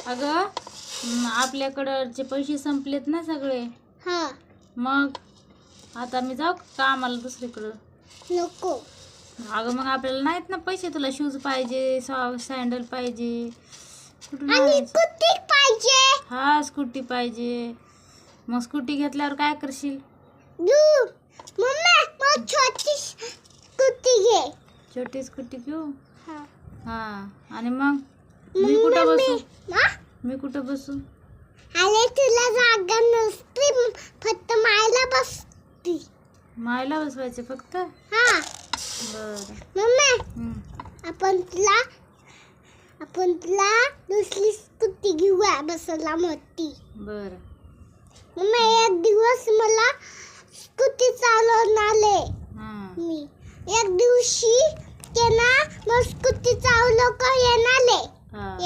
अगं आपल्याकडचे पैसे संपलेत ना सगळे. हा. मग आता मी जाऊ का कामाला दुसरीकडं? नको. अगं मग आपल्याला नाहीत ना पैसे. तुला शूज पाहिजे, सँडल पाहिजे, कुठून आणि आणायचे? स्कूटी पाहिजे. हा, स्कूटी पाहिजे. मग स्कूटी घेतल्यावर काय करशील? मम्मी मग छोटी स्कूटी घे. छोटी स्कूटी घेऊ. हा. हा, आणि मग मी कुठं बसू? मी कुठं बसू? अरे तुला जागा नसते, फक्त मायला बसती. मायला बसवायचे फक्त? हा. बरं. मम्मी आपण तुला दुसरी स्कूटी घेऊया बसायला मोठी. बरं. मम्मी एक दिवस मला स्कूटी चालवून आले. हा. मी एक दिवशी त्यांना मग स्कूटी चालवलं का येणारे. हा.